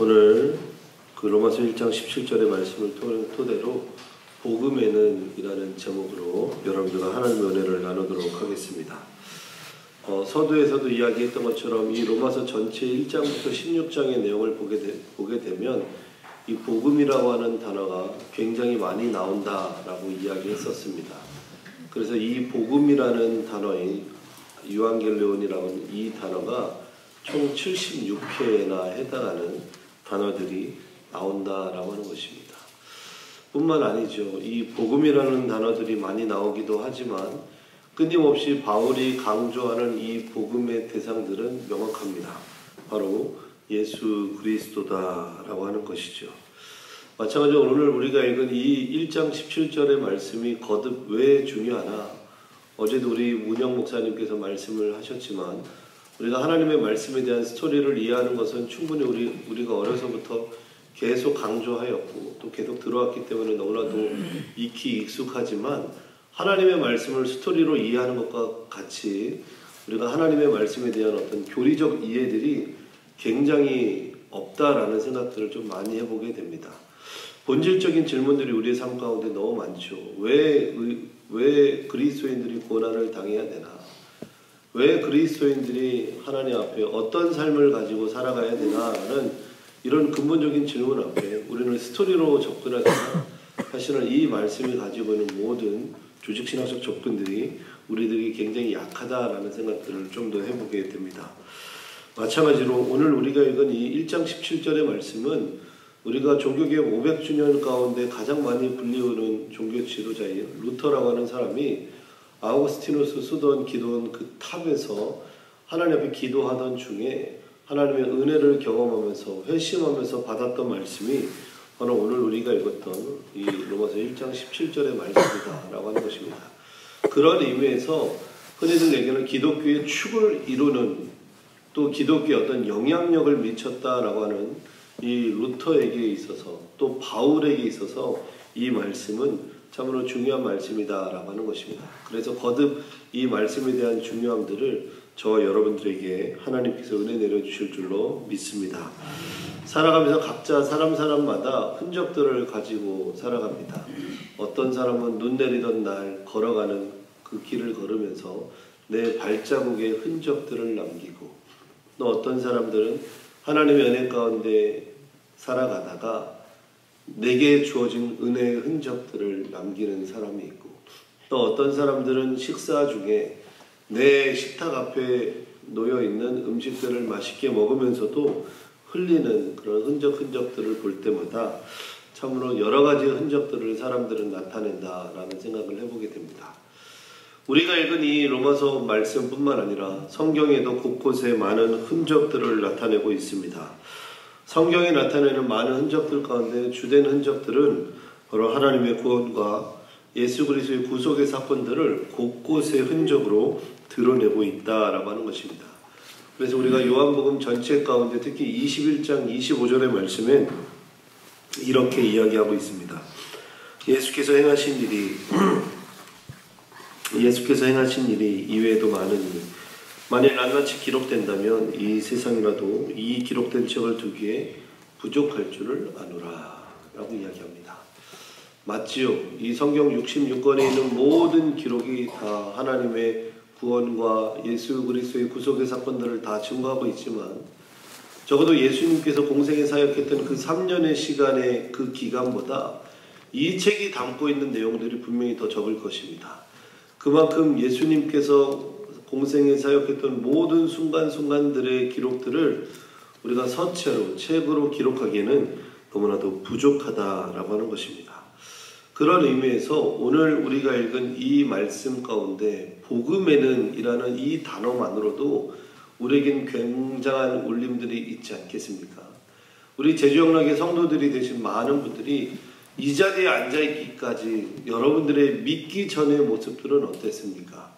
오늘 그 로마서 1장 17절의 말씀을 토대로 복음에는 이라는 제목으로 여러분들과 하나님의 은혜를 나누도록 하겠습니다. 서두에서도 이야기했던 것처럼 이 로마서 전체 1장부터 16장의 내용을 보게 되면 이 복음이라고 하는 단어가 굉장히 많이 나온다라고 이야기했었습니다. 그래서 이 복음이라는 단어인 유앙겔리온이라는 이 단어가 총 76회나 해당하는 단어들이 나온다라고 하는 것입니다. 뿐만 아니죠. 이 복음이라는 단어들이 많이 나오기도 하지만 끊임없이 바울이 강조하는 이 복음의 대상들은 명확합니다. 바로 예수 그리스도다라고 하는 것이죠. 마찬가지로 오늘 우리가 읽은 이 1장 17절의 말씀이 거듭 왜 중요하나, 어제도 우리 문영 목사님께서 말씀을 하셨지만 우리가 하나님의 말씀에 대한 스토리를 이해하는 것은 충분히 우리가 어려서부터 계속 강조하였고 또 계속 들어왔기 때문에 너무나도 익히 익숙하지만, 하나님의 말씀을 스토리로 이해하는 것과 같이 우리가 하나님의 말씀에 대한 어떤 교리적 이해들이 굉장히 없다라는 생각들을 좀 많이 해보게 됩니다. 본질적인 질문들이 우리의 삶 가운데 너무 많죠. 왜 그리스도인들이 고난을 당해야 되나? 왜 그리스도인들이 하나님 앞에 어떤 삶을 가지고 살아가야 되나라는 이런 근본적인 질문 앞에 우리는 스토리로 접근하지만 사실은 이 말씀이 가지고 있는 모든 조직신학적 접근들이 우리들이 굉장히 약하다라는 생각들을 좀 더 해보게 됩니다. 마찬가지로 오늘 우리가 읽은 이 1장 17절의 말씀은 우리가 종교개혁 500주년 가운데 가장 많이 불리우는 종교 지도자인 루터라고 하는 사람이 아우구스티누스 쓰던 기도원 그 탑에서 하나님 앞에 기도하던 중에 하나님의 은혜를 경험하면서 회심하면서 받았던 말씀이 바로 오늘 우리가 읽었던 이 로마서 1장 17절의 말씀이다라고 하는 것입니다. 그런 의미에서 흔히들 얘기하는 기독교의 축을 이루는, 또 기독교에 어떤 영향력을 미쳤다라고 하는 이 루터에게 있어서, 또 바울에게 있어서 이 말씀은 참으로 중요한 말씀이다라고 하는 것입니다. 그래서 거듭 이 말씀에 대한 중요함들을 저와 여러분들에게 하나님께서 은혜 내려주실 줄로 믿습니다. 살아가면서 각자 사람마다 흔적들을 가지고 살아갑니다. 어떤 사람은 눈 내리던 날 걸어가는 그 길을 걸으면서 내 발자국의 흔적들을 남기고, 또 어떤 사람들은 하나님의 은혜 가운데 살아가다가 내게 주어진 은혜의 흔적들을 남기는 사람이 있고, 또 어떤 사람들은 식사 중에 내 식탁 앞에 놓여있는 음식들을 맛있게 먹으면서도 흘리는 그런 흔적들을 볼 때마다 참으로 여러 가지 흔적들을 사람들은 나타낸다라는 생각을 해보게 됩니다. 우리가 읽은 이 로마서 말씀뿐만 아니라 성경에도 곳곳에 많은 흔적들을 나타내고 있습니다. 성경에 나타내는 많은 흔적들 가운데 주된 흔적들은 바로 하나님의 구원과 예수 그리스도의 구속의 사건들을 곳곳에 흔적으로 드러내고 있다라고 하는 것입니다. 그래서 우리가 요한복음 전체 가운데 특히 21장 25절의 말씀엔 이렇게 이야기하고 있습니다. 예수께서 행하신 일이 이외에도 많으니 만일 낱낱이 기록된다면 이 세상이라도 이 기록된 책을 두기에 부족할 줄을 아노라 라고 이야기합니다. 맞지요? 이 성경 66권에 있는 모든 기록이 다 하나님의 구원과 예수 그리스도의 구속의 사건들을 다 증거하고 있지만, 적어도 예수님께서 공생에 사역했던 그 3년의 시간의 그 기간보다 이 책이 담고 있는 내용들이 분명히 더 적을 것입니다. 그만큼 예수님께서 공생에 사역했던 모든 순간순간들의 기록들을 우리가 서체로, 책으로 기록하기에는 너무나도 부족하다라고 하는 것입니다. 그런 의미에서 오늘 우리가 읽은 이 말씀 가운데 복음에는 이라는 이 단어만으로도 우리에겐 굉장한 울림들이 있지 않겠습니까? 우리 제주영락의 성도들이 되신 많은 분들이 이 자리에 앉아있기까지 여러분들의 믿기 전의 모습들은 어땠습니까?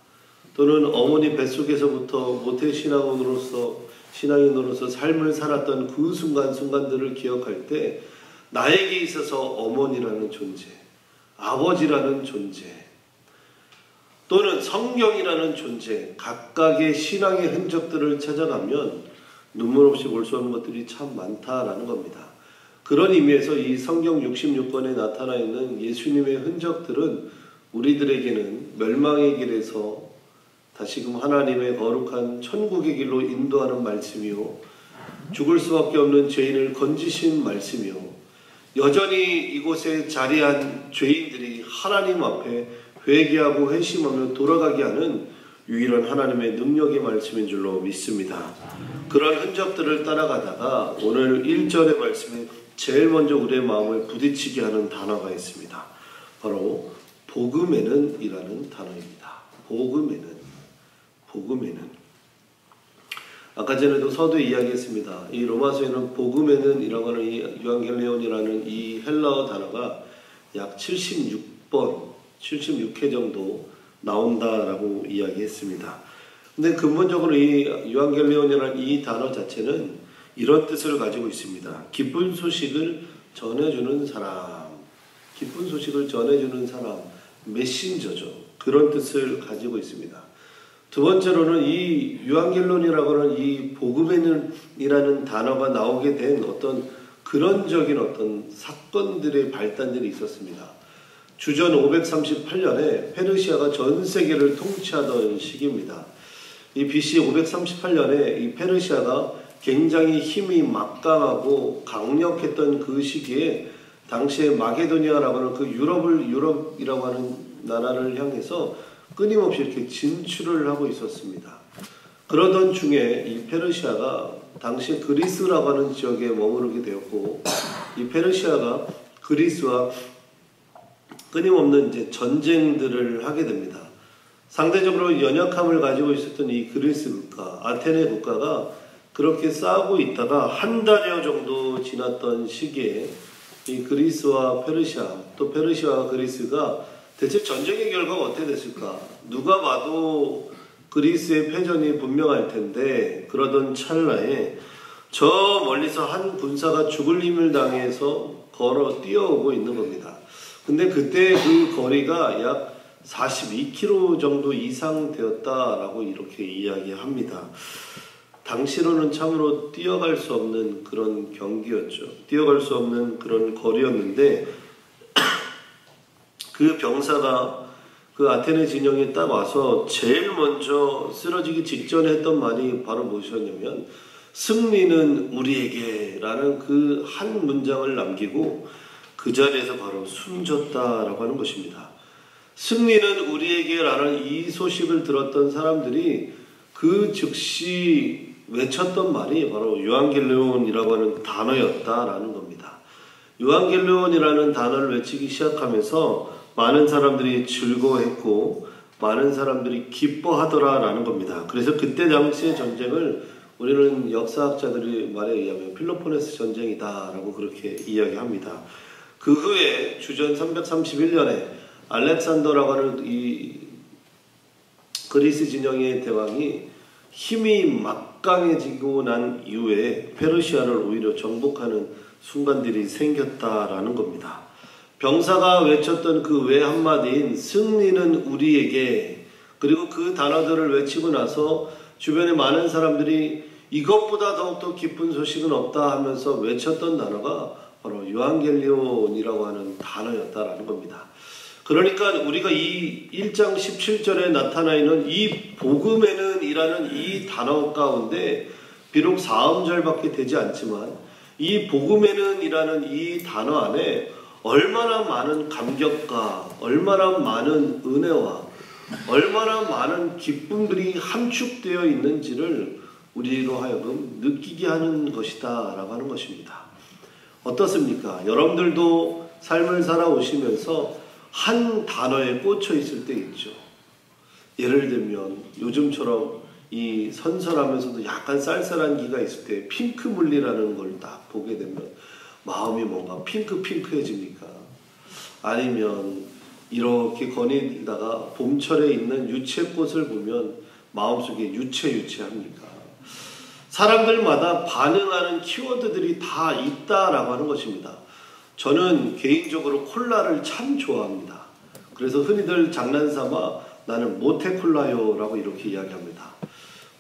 또는 어머니 뱃속에서부터 모태신앙인으로서 삶을 살았던 그 순간들을 기억할 때 나에게 있어서 어머니라는 존재, 아버지라는 존재, 또는 성경이라는 존재, 각각의 신앙의 흔적들을 찾아가면 눈물 없이 볼 수 없는 것들이 참 많다라는 겁니다. 그런 의미에서 이 성경 66권에 나타나 있는 예수님의 흔적들은 우리들에게는 멸망의 길에서 다시금 하나님의 거룩한 천국의 길로 인도하는 말씀이요, 죽을 수밖에 없는 죄인을 건지신 말씀이요, 여전히 이곳에 자리한 죄인들이 하나님 앞에 회개하고 회심하며 돌아가게 하는 유일한 하나님의 능력의 말씀인 줄로 믿습니다. 그런 흔적들을 따라가다가 오늘 1절의 말씀에 제일 먼저 우리의 마음을 부딪히게 하는 단어가 있습니다. 바로 복음에는 이라는 단어입니다. 복음에는. 아까 전에도 서두에 이야기했습니다. 이 로마서에는 복음에는 이라고 하는 이 유앙겔리온이라는 이 헬라어 단어가 약 76회 정도 나온다라고 이야기했습니다. 근데 근본적으로 이 유앙겔리온이라는 이 단어 자체는 이런 뜻을 가지고 있습니다. 기쁜 소식을 전해주는 사람, 기쁜 소식을 전해주는 사람, 메신저죠. 그런 뜻을 가지고 있습니다. 두 번째로는 이 유앙겔론이라고 하는 이 복음에는이라는 단어가 나오게 된 어떤 근원적인 어떤 사건들의 발단들이 있었습니다. 주전 538년에 페르시아가 전 세계를 통치하던 시기입니다. 이 BC 538년에 이 페르시아가 굉장히 힘이 막강하고 강력했던 그 시기에 당시에 마게도니아라고 하는 그 유럽이라고 하는 나라를 향해서 끊임없이 이렇게 진출을 하고 있었습니다. 그러던 중에 이 페르시아가 당시 그리스라고 하는 지역에 머무르게 되었고, 이 페르시아가 그리스와 끊임없는 이제 전쟁들을 하게 됩니다. 상대적으로 연약함을 가지고 있었던 이 그리스 국가, 아테네 국가가 그렇게 싸우고 있다가 한 달여 정도 지났던 시기에 이 그리스와 페르시아, 또 페르시아와 그리스가 대체 전쟁의 결과가 어떻게 됐을까? 누가 봐도 그리스의 패전이 분명할 텐데, 그러던 찰나에 저 멀리서 한 군사가 죽을 힘을 당해서 걸어 뛰어오고 있는 겁니다. 근데 그때 그 거리가 약 42km 정도 이상 되었다라고 이렇게 이야기합니다. 당시로는 참으로 뛰어갈 수 없는 그런 경기였죠. 뛰어갈 수 없는 그런 거리였는데, 그 병사가 그 아테네 진영에 딱 와서 제일 먼저 쓰러지기 직전에 했던 말이 바로 무엇이었냐면, 승리는 우리에게 라는 그 한 문장을 남기고 그 자리에서 바로 숨졌다라고 하는 것입니다. 승리는 우리에게 라는 이 소식을 들었던 사람들이 그 즉시 외쳤던 말이 바로 유앙겔리온이라고 하는 단어였다라는 겁니다. 유앙겔리온이라는 단어를 외치기 시작하면서 많은 사람들이 즐거워했고 많은 사람들이 기뻐하더라라는 겁니다. 그래서 그때 당시의 전쟁을 우리는 역사학자들의 말에 의하면 필로포네스 전쟁이다라고 그렇게 이야기합니다. 그 후에 주전 331년에 알렉산더라고 하는 이 그리스 진영의 대왕이 힘이 막강해지고 난 이후에 페르시아를 오히려 정복하는 순간들이 생겼다라는 겁니다. 병사가 외쳤던 그 외 한마디인 승리는 우리에게, 그리고 그 단어들을 외치고 나서 주변에 많은 사람들이 이것보다 더욱더 기쁜 소식은 없다 하면서 외쳤던 단어가 바로 유앙겔리온이라고 하는 단어였다라는 겁니다. 그러니까 우리가 이 1장 17절에 나타나 있는 이 복음에는 이라는 이 단어 가운데 비록 4음절밖에 되지 않지만 이 복음에는 이라는 이 단어 안에 얼마나 많은 감격과 얼마나 많은 은혜와 얼마나 많은 기쁨들이 함축되어 있는지를 우리로 하여금 느끼게 하는 것이다 라고 하는 것입니다. 어떻습니까? 여러분들도 삶을 살아오시면서 한 단어에 꽂혀 있을 때 있죠. 예를 들면 요즘처럼 이 선선하면서도 약간 쌀쌀한 기가 있을 때 핑크 물리라는 걸 딱 보게 되면 마음이 뭔가 핑크해집니까? 아니면 이렇게 거닐다가 봄철에 있는 유채꽃을 보면 마음속에 유채합니까? 사람들마다 반응하는 키워드들이 다 있다라고 하는 것입니다. 저는 개인적으로 콜라를 참 좋아합니다. 그래서 흔히들 장난삼아 나는 모테콜라요 라고 이렇게 이야기합니다.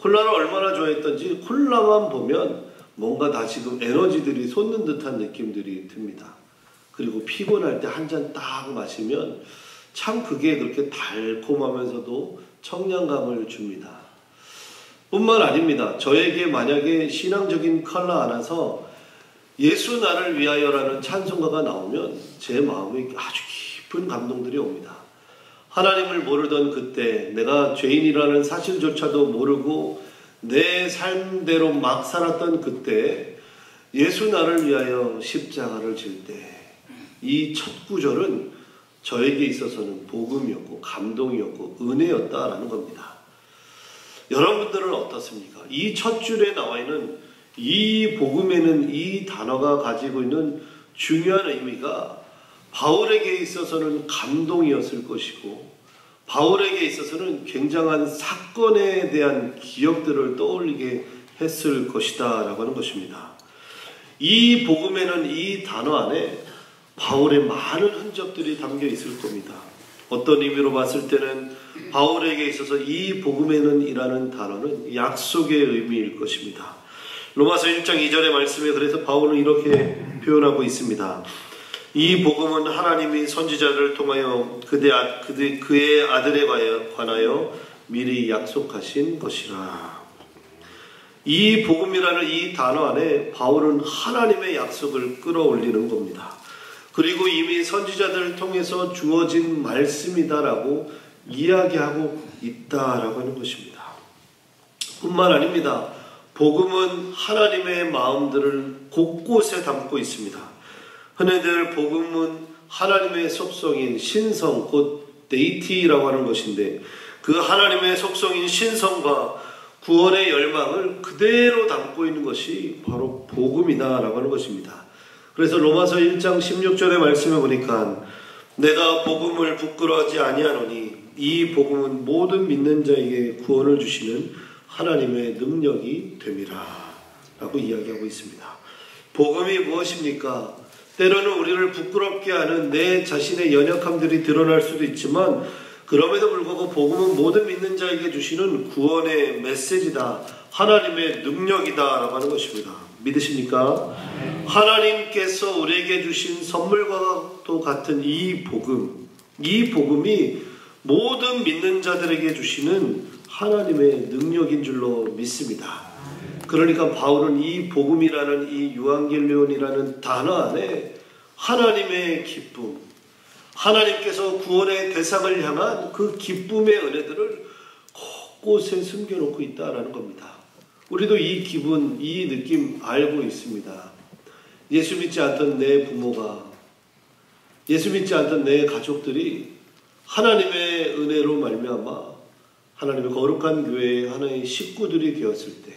콜라를 얼마나 좋아했던지 콜라만 보면 뭔가 다 지금 에너지들이 솟는 듯한 느낌들이 듭니다. 그리고 피곤할 때 한 잔 딱 마시면 참 그게 그렇게 달콤하면서도 청량감을 줍니다. 뿐만 아닙니다. 저에게 만약에 신앙적인 컬러 안에서 예수 나를 위하여라는 찬송가가 나오면 제 마음에 아주 깊은 감동들이 옵니다. 하나님을 모르던 그때, 내가 죄인이라는 사실조차도 모르고 내 삶대로 막 살았던 그때 예수 나를 위하여 십자가를 질 때 이 첫 구절은 저에게 있어서는 복음이었고 감동이었고 은혜였다라는 겁니다. 여러분들은 어떻습니까? 이 첫 줄에 나와 있는 이 복음에는 이 단어가 가지고 있는 중요한 의미가 바울에게 있어서는 감동이었을 것이고 바울에게 있어서는 굉장한 사건에 대한 기억들을 떠올리게 했을 것이다 라고 하는 것입니다. 이 복음에는 이 단어 안에 바울의 많은 흔적들이 담겨 있을 겁니다. 어떤 의미로 봤을 때는 바울에게 있어서 이 복음에는 이라는 단어는 약속의 의미일 것입니다. 로마서 1장 2절의 말씀에 그래서 바울은 이렇게 표현하고 있습니다. 이 복음은 하나님이 선지자를 통하여 그의 아들에 관하여 미리 약속하신 것이라. 이 복음이라는 이 단어 안에 바울은 하나님의 약속을 끌어올리는 겁니다. 그리고 이미 선지자들을 통해서 주어진 말씀이다라고 이야기하고 있다라고 하는 것입니다. 뿐만 아닙니다. 복음은 하나님의 마음들을 곳곳에 담고 있습니다. 흔히들 복음은 하나님의 속성인 신성, 곧 데이티라고 하는 것인데 그 하나님의 속성인 신성과 구원의 열망을 그대로 담고 있는 것이 바로 복음이다라고 하는 것입니다. 그래서 로마서 1장 16절의 말씀에 보니까 내가 복음을 부끄러워하지 아니하노니 이 복음은 모든 믿는 자에게 구원을 주시는 하나님의 능력이 됨이라 라고 이야기하고 있습니다. 복음이 무엇입니까? 때로는 우리를 부끄럽게 하는 내 자신의 연약함들이 드러날 수도 있지만 그럼에도 불구하고 복음은 모든 믿는 자에게 주시는 구원의 메시지다. 하나님의 능력이다 라고 하는 것입니다. 믿으십니까? 하나님께서 우리에게 주신 선물과도 같은 이 복음이 모든 믿는 자들에게 주시는 하나님의 능력인 줄로 믿습니다. 그러니까 바울은 이 복음이라는 이 유앙겔리온이라는 단어 안에 하나님의 기쁨, 하나님께서 구원의 대상을 향한 그 기쁨의 은혜들을 곳곳에 숨겨놓고 있다라는 겁니다. 우리도 이 기분, 이 느낌 알고 있습니다. 예수 믿지 않던 내 부모가, 예수 믿지 않던 내 가족들이 하나님의 은혜로 말미암아 하나님의 거룩한 교회의 하나의 식구들이 되었을 때,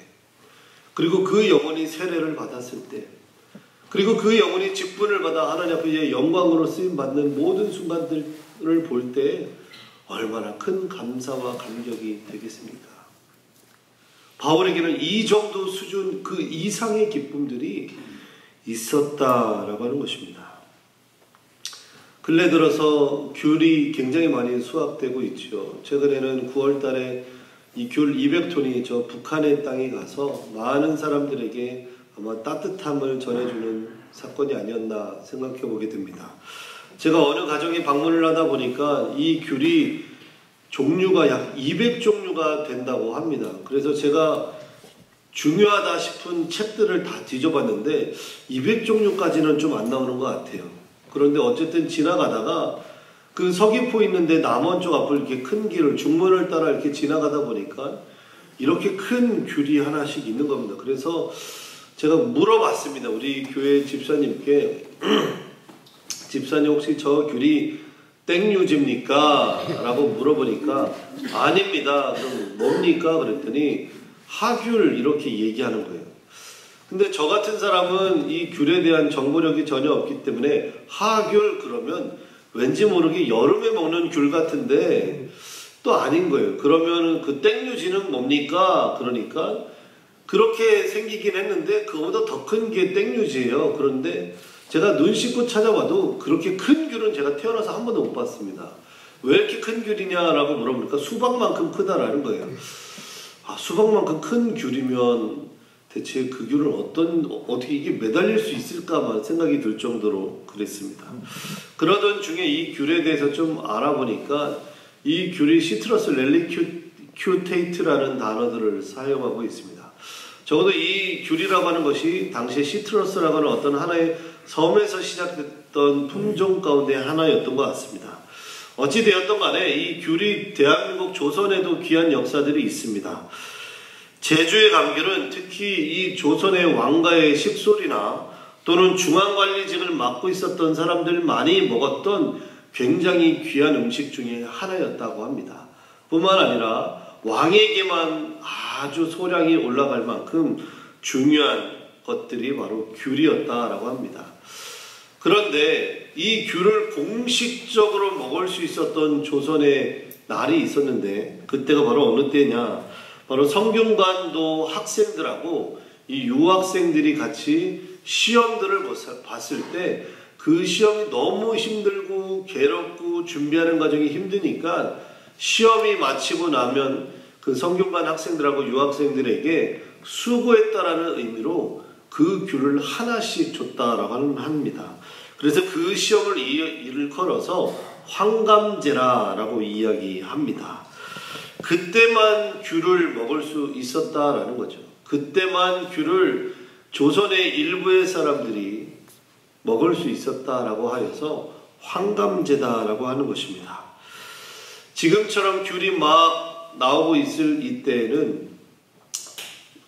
그리고 그 영혼이 세례를 받았을 때, 그리고 그 영혼이 직분을 받아 하나님 앞에 영광으로 쓰임받는 모든 순간들을 볼 때 얼마나 큰 감사와 감격이 되겠습니까? 바울에게는 이 정도 수준, 그 이상의 기쁨들이 있었다라고 하는 것입니다. 근래 들어서 귤이 굉장히 많이 수확되고 있죠. 최근에는 9월 달에 이 귤 200톤이 저 북한의 땅에 가서 많은 사람들에게 아마 따뜻함을 전해주는 사건이 아니었나 생각해 보게 됩니다. 제가 어느 가정에 방문을 하다 보니까 이 귤이 종류가 약 200종류가 된다고 합니다. 그래서 제가 중요하다 싶은 책들을 다 뒤져봤는데 200종류까지는 좀 안 나오는 것 같아요. 그런데 어쨌든 지나가다가 그 서귀포 있는데 남원 쪽 앞을 이렇게 큰 길을 중문을 따라 이렇게 지나가다 보니까 이렇게 큰 귤이 하나씩 있는 겁니다. 그래서 제가 물어봤습니다. 우리 교회 집사님께 집사님 혹시 저 귤이 땡유지입니까? 라고 물어보니까 아닙니다. 그럼 뭡니까? 그랬더니 하귤 이렇게 얘기하는 거예요. 근데 저 같은 사람은 이 귤에 대한 정보력이 전혀 없기 때문에 하귤 그러면 왠지 모르게 여름에 먹는 귤 같은데 또 아닌 거예요. 그러면 그 땡유지는 뭡니까? 그러니까 그렇게 생기긴 했는데 그거보다 더 큰 게 땡유지예요. 그런데 제가 눈 씻고 찾아봐도 그렇게 큰 귤은 제가 태어나서 한 번도 못 봤습니다. 왜 이렇게 큰 귤이냐라고 물어보니까 수박만큼 크다라는 거예요. 수박만큼 큰 귤이면 대체 그 귤을 어떻게 이게 매달릴 수 있을까만 생각이 들 정도로 그랬습니다. 그러던 중에 이 귤에 대해서 좀 알아보니까 이 귤이 시트러스 렐리큐테이트라는 단어들을 사용하고 있습니다. 적어도 이 귤이라고 하는 것이 당시에 시트러스라고 하는 어떤 하나의 섬에서 시작됐던 품종 가운데 하나였던 것 같습니다. 어찌되었던 간에 이 귤이 대한민국 조선에도 귀한 역사들이 있습니다. 제주의 감귤은 특히 이 조선의 왕가의 식솔이나 또는 중앙관리직을 맡고 있었던 사람들만이 먹었던 굉장히 귀한 음식 중에 하나였다고 합니다. 뿐만 아니라 왕에게만 아주 소량이 올라갈 만큼 중요한 것들이 바로 귤이었다라고 합니다. 그런데 이 귤을 공식적으로 먹을 수 있었던 조선의 날이 있었는데 그때가 바로 어느 때냐? 바로 성균관도 학생들하고 이 유학생들이 같이 시험들을 봤을 때 그 시험이 너무 힘들고 괴롭고 준비하는 과정이 힘드니까 시험이 마치고 나면 그 성균관 학생들하고 유학생들에게 수고했다라는 의미로 그 귤을 하나씩 줬다라고 합니다. 그래서 그 시험을 일컬어서 황감제라라고 이야기합니다. 그때만 귤을 먹을 수 있었다라는 거죠. 그때만 귤을 조선의 일부의 사람들이 먹을 수 있었다라고 하여서 황감제다라고 하는 것입니다. 지금처럼 귤이 막 나오고 있을 이때에는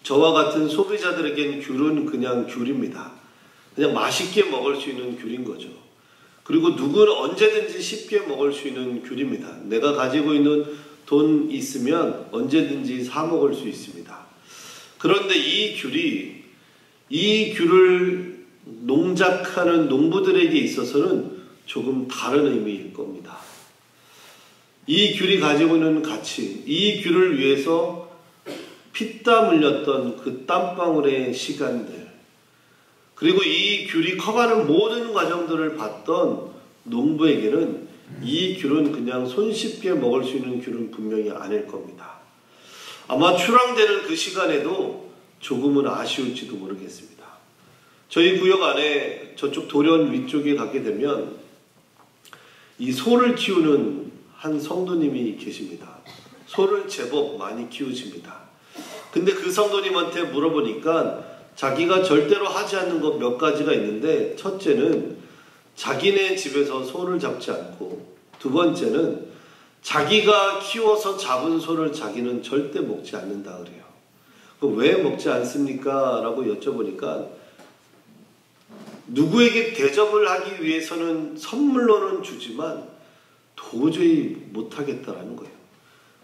저와 같은 소비자들에겐 귤은 그냥 귤입니다. 그냥 맛있게 먹을 수 있는 귤인 거죠. 그리고 누구는 언제든지 쉽게 먹을 수 있는 귤입니다. 내가 가지고 있는 돈 있으면 언제든지 사 먹을 수 있습니다. 그런데 이 귤을 농작하는 농부들에게 있어서는 조금 다른 의미일 겁니다. 이 귤이 가지고 있는 가치, 이 귤을 위해서 피땀 흘렸던 그 땀방울의 시간들, 그리고 이 귤이 커가는 모든 과정들을 봤던 농부에게는 이 귤은 그냥 손쉽게 먹을 수 있는 귤은 분명히 아닐 겁니다. 아마 출항되는 그 시간에도 조금은 아쉬울지도 모르겠습니다. 저희 구역 안에 저쪽 도련 위쪽에 가게 되면 이 소를 키우는 한 성도님이 계십니다. 소를 제법 많이 키우십니다. 근데 그 성도님한테 물어보니까 자기가 절대로 하지 않는 것 몇 가지가 있는데, 첫째는 자기네 집에서 소를 잡지 않고, 두 번째는 자기가 키워서 잡은 소를 자기는 절대 먹지 않는다 그래요. 왜 먹지 않습니까? 라고 여쭤보니까 누구에게 대접을 하기 위해서는 선물로는 주지만 도저히 못하겠다라는 거예요.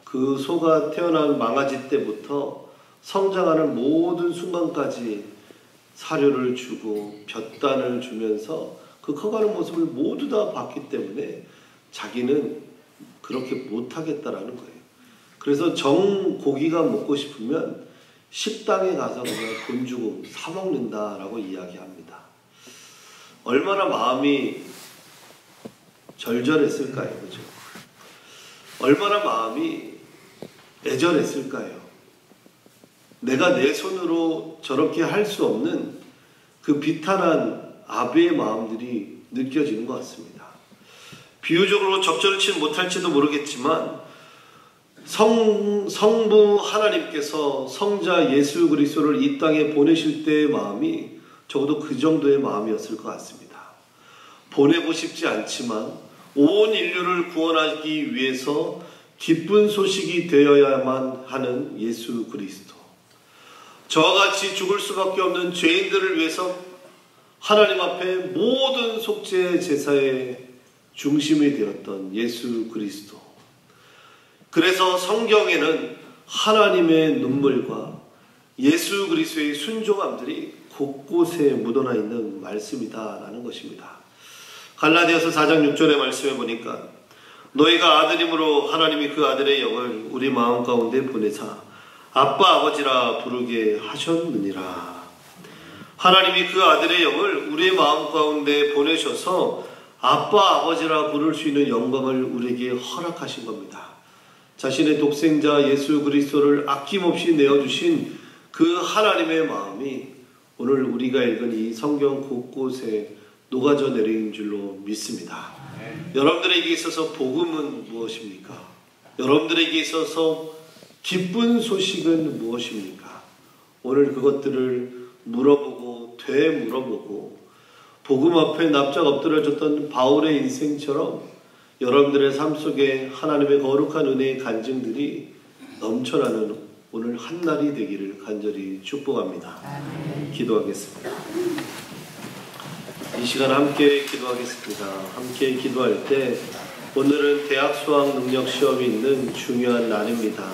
그 소가 태어난 망아지 때부터 성장하는 모든 순간까지 사료를 주고 볕단을 주면서 그 커가는 모습을 모두 다 봤기 때문에 자기는 그렇게 못하겠다라는 거예요. 그래서 고기가 먹고 싶으면 식당에 가서 그냥 돈 주고 사 먹는다라고 이야기합니다. 얼마나 마음이 절절했을까요? 그죠? 얼마나 마음이 애절했을까요? 내가 내 손으로 저렇게 할 수 없는 그 비탄한 아비의 마음들이 느껴지는 것 같습니다. 비유적으로 적절치 못할지도 모르겠지만 성부 하나님께서 성자 예수 그리스도를 이 땅에 보내실 때의 마음이 적어도 그 정도의 마음이었을 것 같습니다. 보내고 싶지 않지만 온 인류를 구원하기 위해서 기쁜 소식이 되어야만 하는 예수 그리스도, 저와 같이 죽을 수밖에 없는 죄인들을 위해서 하나님 앞에 모든 속죄 제사의 중심이 되었던 예수 그리스도. 그래서 성경에는 하나님의 눈물과 예수 그리스도의 순종함들이 곳곳에 묻어나 있는 말씀이다라는 것입니다. 갈라디아서 4장 6절의 말씀에 보니까 너희가 아들임으로 하나님이 그 아들의 영을 우리 마음 가운데 보내사 아빠 아버지라 부르게 하셨느니라. 하나님이 그 아들의 영을 우리의 마음 가운데 보내셔서 아빠 아버지라 부를 수 있는 영광을 우리에게 허락하신 겁니다. 자신의 독생자 예수 그리스도를 아낌없이 내어주신 그 하나님의 마음이 오늘 우리가 읽은 이 성경 곳곳에 녹아져 내린 줄로 믿습니다. 여러분들에게 있어서 복음은 무엇입니까? 여러분들에게 있어서 기쁜 소식은 무엇입니까? 오늘 그것들을 물어보고 되물어보고 복음 앞에 납작 엎드려졌던 바울의 인생처럼 여러분들의 삶 속에 하나님의 거룩한 은혜의 간증들이 넘쳐나는 오늘 한날이 되기를 간절히 축복합니다. 기도하겠습니다. 이 시간 함께 기도하겠습니다. 함께 기도할 때 오늘은 대학 수학 능력 시험이 있는 중요한 날입니다.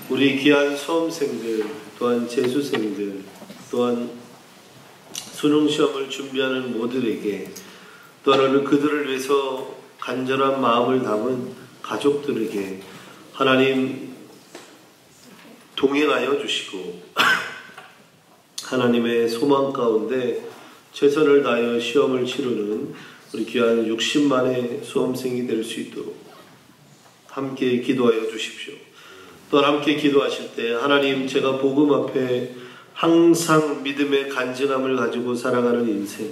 우리 귀한 수험생들, 또한 재수생들, 또한 수능 시험을 준비하는 모두에게, 또한 오늘 그들을 위해서 간절한 마음을 담은 가족들에게 하나님 동행하여 주시고 하나님의 소망 가운데 최선을 다하여 시험을 치르는 우리 귀한 60만의 수험생이 될 수 있도록 함께 기도하여 주십시오. 또한 함께 기도하실 때 하나님, 제가 복음 앞에 항상 믿음의 간증함을 가지고 살아가는 인생,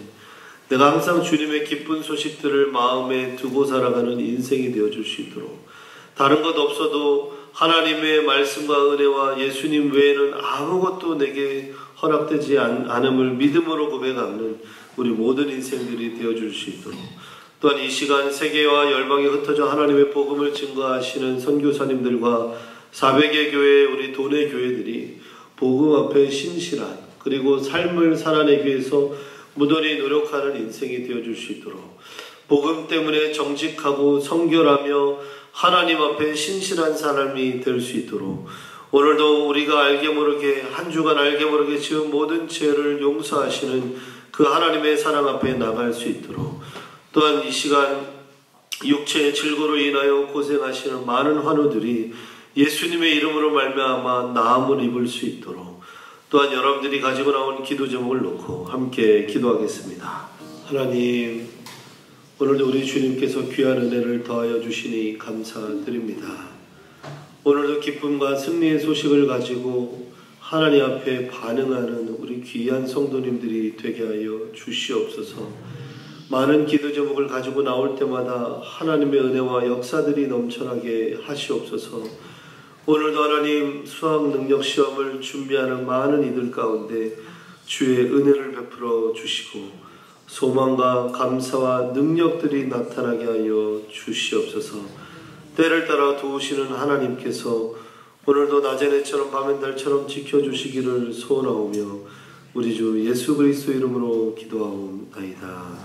내가 항상 주님의 기쁜 소식들을 마음에 두고 살아가는 인생이 되어줄 수 있도록, 다른 것 없어도 하나님의 말씀과 은혜와 예수님 외에는 아무것도 내게 허락되지 않음을 믿음으로 고백하는 우리 모든 인생들이 되어줄 수 있도록, 또한 이 시간 세계와 열방에 흩어져 하나님의 복음을 증거하시는 선교사님들과 400개 교회, 우리 도내 교회들이 복음 앞에 신실한, 그리고 삶을 살아내기 위해서 무던히 노력하는 인생이 되어줄 수 있도록, 복음 때문에 정직하고 성결하며 하나님 앞에 신실한 사람이 될 수 있도록, 오늘도 우리가 알게 모르게 한 주간 알게 모르게 지은 모든 죄를 용서하시는 그 하나님의 사랑 앞에 나갈 수 있도록, 또한 이 시간 육체의 질고로 인하여 고생하시는 많은 환우들이 예수님의 이름으로 말미암아 나음을 입을 수 있도록, 또한 여러분들이 가지고 나온 기도 제목을 놓고 함께 기도하겠습니다. 하나님, 오늘도 우리 주님께서 귀한 은혜를 더하여 주시니 감사드립니다. 오늘도 기쁨과 승리의 소식을 가지고 하나님 앞에 반응하는 우리 귀한 성도님들이 되게 하여 주시옵소서. 많은 기도 제목을 가지고 나올 때마다 하나님의 은혜와 역사들이 넘쳐나게 하시옵소서. 오늘도 하나님 수학 능력 시험을 준비하는 많은 이들 가운데 주의 은혜를 베풀어 주시고 소망과 감사와 능력들이 나타나게 하여 주시옵소서. 때를 따라 도우시는 하나님께서 오늘도 낮의 해처럼 밤의 달처럼 지켜주시기를 소원하오며 우리 주 예수 그리스도 이름으로 기도하옵나이다.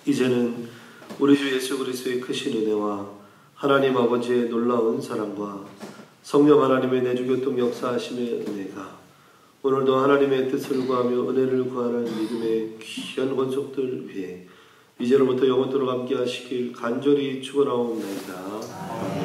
이제는 우리 주 예수 그리스도의 크신 은혜와 하나님 아버지의 놀라운 사랑과 성령 하나님의 내주교통 역사하심의 은혜가 오늘도 하나님의 뜻을 구하며 은혜를 구하는 믿음의 귀한 권속들 위해 이제로부터 영원토록 함께 하시길 간절히 축원하옵나이다.